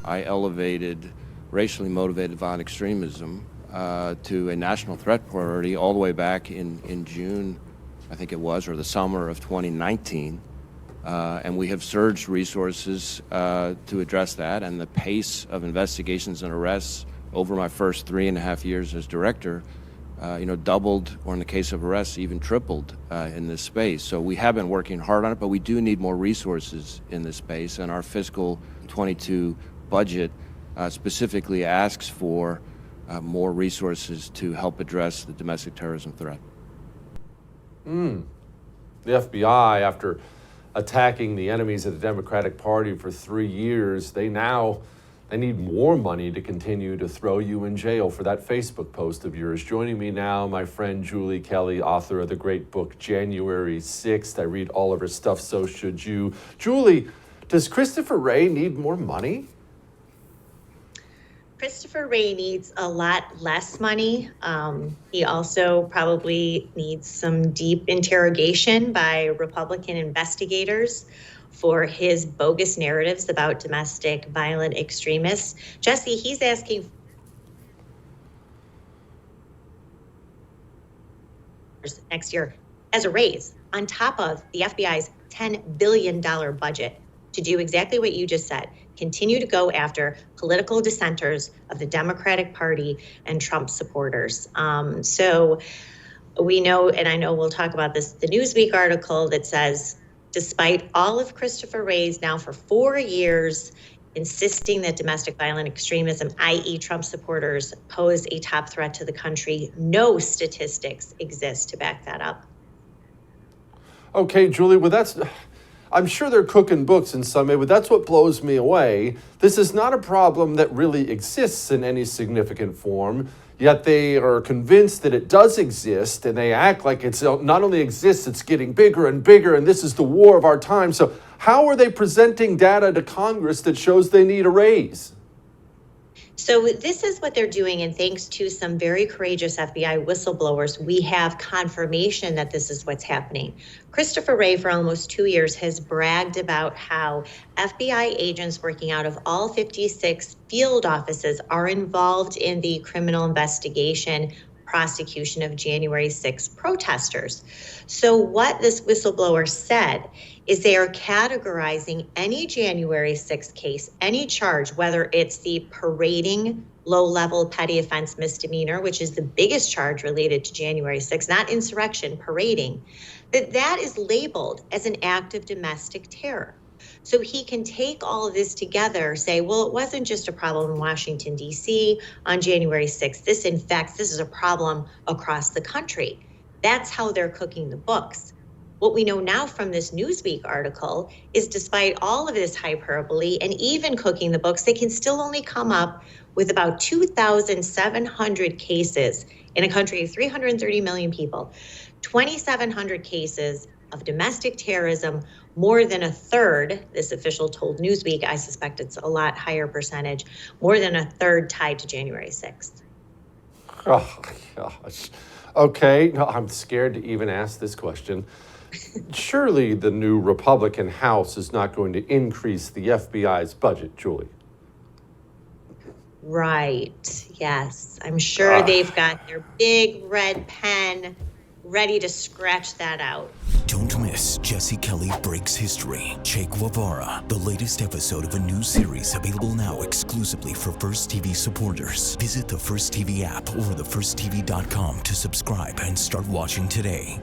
I elevated racially motivated violent extremism to a national threat priority all the way back in June, I think it was, or the summer of 2019. And we have surged resources to address that, and the pace of investigations and arrests over my first 3.5 years as director, doubled, or in the case of arrests, even tripled in this space. So we have been working hard on it, but we do need more resources in this space, and our fiscal 22 budget specifically asks for more resources to help address the domestic terrorism threat. The FBI, after attacking the enemies of the Democratic Party for 3 years, they need more money to continue to throw you in jail for that Facebook post of yours. Joining me now, my friend Julie Kelly, author of the great book January 6th. I read all of her stuff, so should you. Julie, does Christopher Wray need more money? Christopher Wray needs a lot less money. He also probably needs some deep interrogation by Republican investigators for his bogus narratives about domestic violent extremists. Jesse, he's asking next year as a raise on top of the FBI's $10 billion budget to do exactly what you just said, continue to go after political dissenters of the Democratic Party and Trump supporters. So we know, and I know we'll talk about this, the Newsweek article that says, despite all of Christopher Wray's now for 4 years insisting that domestic violent extremism, i.e. Trump supporters, pose a top threat to the country, no statistics exist to back that up. Okay, Julie, well, I'm sure they're cooking books in some way, but that's what blows me away. This is not a problem that really exists in any significant form, yet they are convinced that it does exist, and they act like it's not only exists, it's getting bigger and bigger, and this is the war of our time. So how are they presenting data to Congress that shows they need a raise? So this is what they're doing, and thanks to some very courageous FBI whistleblowers, we have confirmation that this is what's happening. Christopher Wray, for almost 2 years, has bragged about how FBI agents working out of all 56 field offices are involved in the criminal investigation prosecution of January 6 protesters. So what this whistleblower said is they are categorizing any January 6 case, any charge, whether it's the parading low-level petty offense misdemeanor, which is the biggest charge related to January 6, not insurrection, parading, that is labeled as an act of domestic terror. So he can take all of this together, say, well, it wasn't just a problem in Washington, D.C. on January 6th. This is a problem across the country. That's how they're cooking the books. What we know now from this Newsweek article is despite all of this hyperbole and even cooking the books, they can still only come up with about 2,700 cases in a country of 330 million people, 2,700 cases of domestic terrorism, more than a third, this official told Newsweek, I suspect it's a lot higher percentage, more than a third tied to January 6th. Oh, gosh. Okay, no, I'm scared to even ask this question. Surely the new Republican House is not going to increase the FBI's budget, Julie. Right, yes. I'm sure they've got their big red pen ready to scratch that out. Don't miss Jesse Kelly Breaks History, Che Guevara, the latest episode of a new series available now exclusively for First TV supporters. Visit the First TV app or thefirsttv.com to subscribe and start watching today.